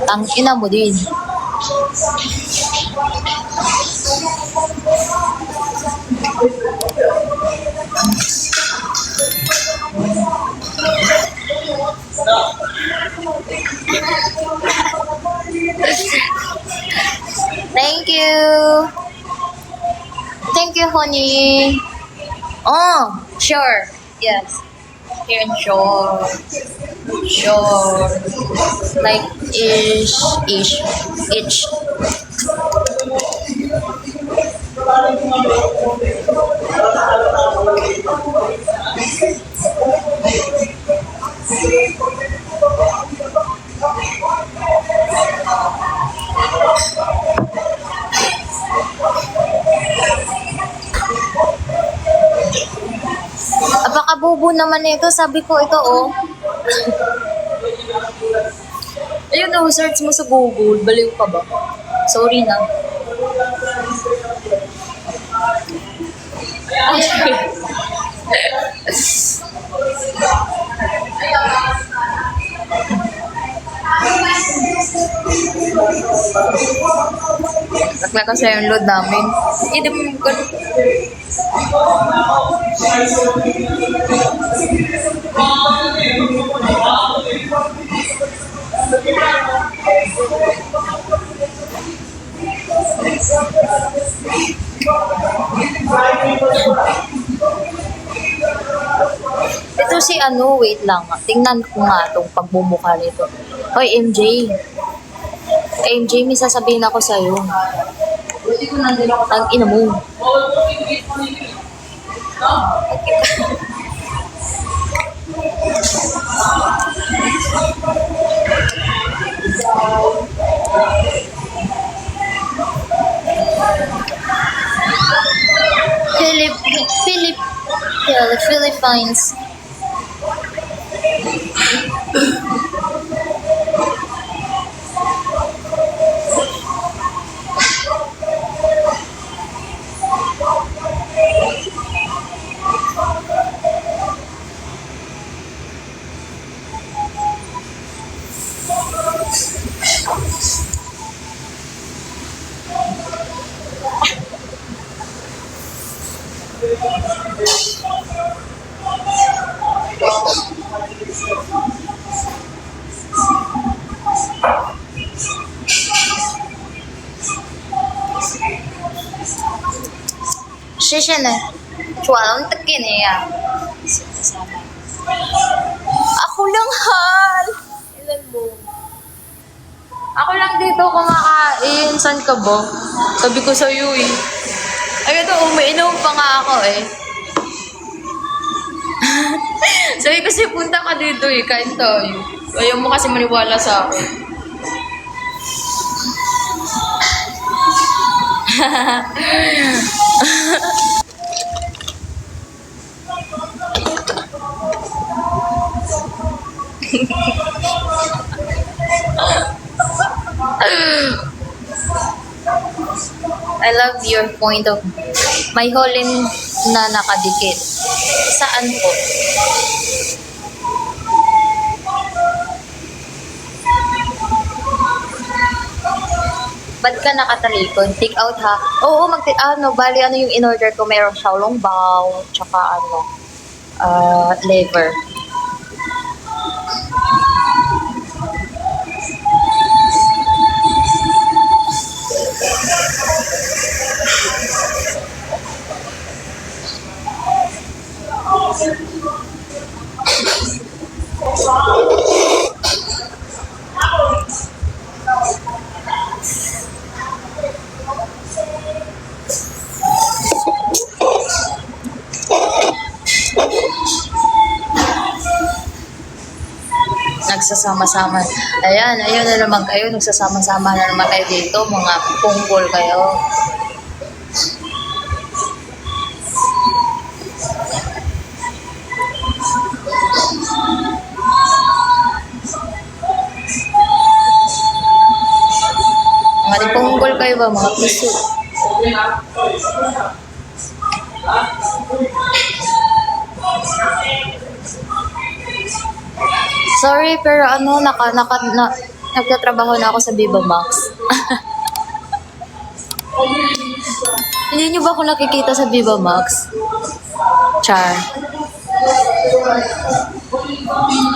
Tang ina mo din. Thank you. Thank you, honey. Oh, sure. Yes. Here in shore. Shore. Like ish. Apakabubo naman ito. Sabi ko ito, oh. Ayun, oh, search mo sa Google. Baliw ka ba? Sorry na. Takla kasi yung load namin. Hindi mo ganun. Ito si ano, wait lang. Tingnan ko nga itong pagbumukha nito. Hoy, MJ. MJ, may sasabihin ako sa'yo. Ang ina mo. Philippines. Shisha na. Chualang takin eh. Ako lang, hal. Ilan mo? Ako lang dito kumakain. San ka ba? Sabi ko sa'yo eh. Ayun to, umiinom pa nga ako eh. Sabi ko siya, punta ka dito eh. Kain tayo. Ayaw mo kasi maniwala sa akin. I love your point of may holin na nakadikit. Saan po? Ba't ka nakatalikod? Take out ha? Oo, bali ano yung in-order ko, mayroong xiaolongbao, tsaka liver. Nagsasama-sama. Ayun na naman kayo. Nagsasama-sama na naman kayo dito. Mga punggol kayo. Mga punggol kayo ba? Mga piso. Sorry, pero ano, Nagtatrabaho na ako sa Viva Max. Hindi niyo ba ako nakikita sa Viva Max? Char.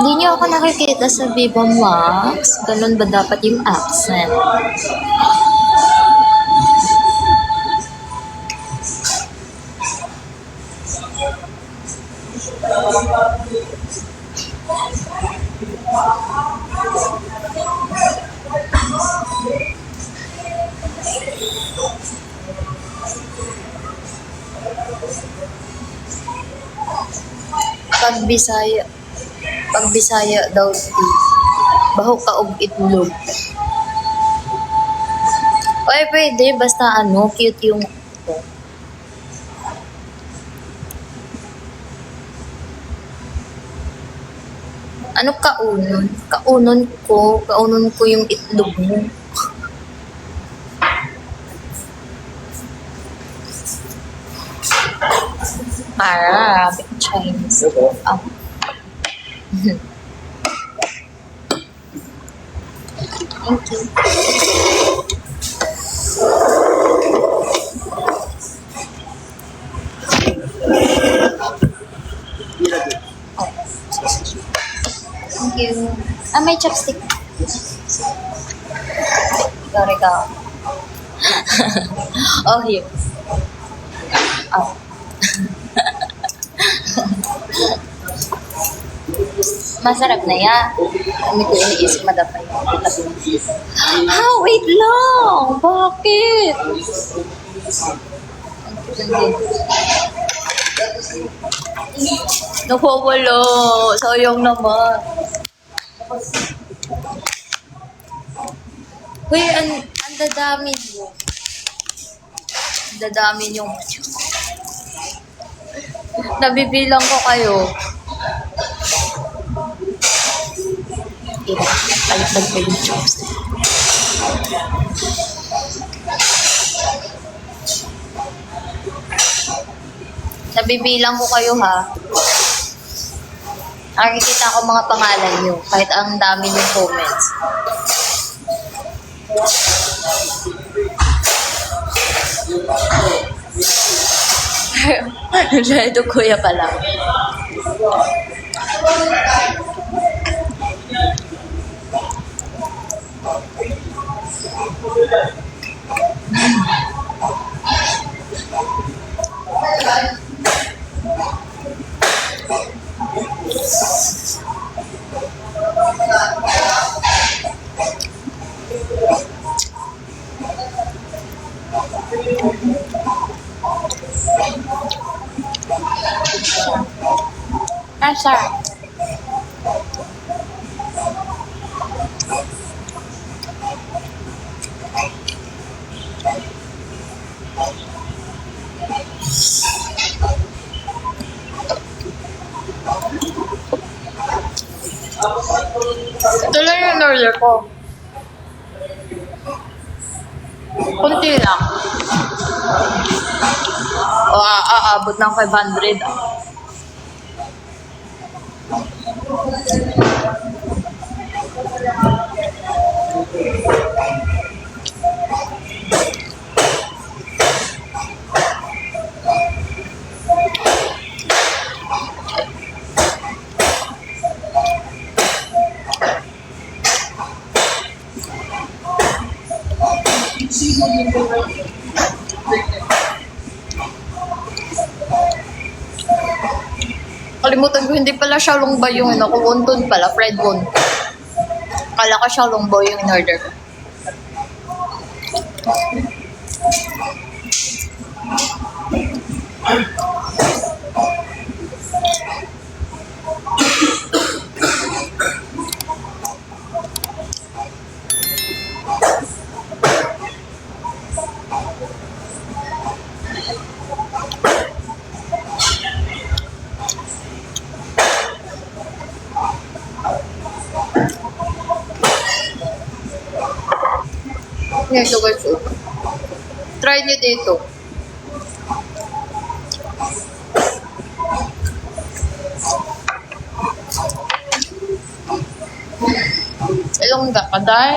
Hindi niyo ako nakikita sa Viva Max? Ganun ba dapat yung accent? Pag Bisaya daw di, baho ka og itlog. Oy, pwede, basta ano, cute yung ano kaunon? Kaunon ko yung itlog mo. Arabic Chinese. Ah. Thank you. Thank you. May chopstick. Sorry ka. Oh, here. Oh. Masarap na yan. Hindi ko iniisip madapay. Ha, wait lang! Bakit? Nakawala. Sayang naman. Uy, ang dadami mo. Ang dadami nyo. Nabibilang ko kayo. Palit pa yung chopstick. Nabibilang ko kayo ha. Nakikita ko mga pangalan nyo. Kahit ang dami ng comments. Ito kuya pala. Sorry. Ito lang yung order ko. Kunti lang. O, aabot ng 500 ah. Kalimutan ko, hindi pala siya long ba yung ako, wonton pala, fried wonton. Kala ko siya long boy yung in-order ko. Yan siya guys. Try nyo dito. Ilongga ka, Day?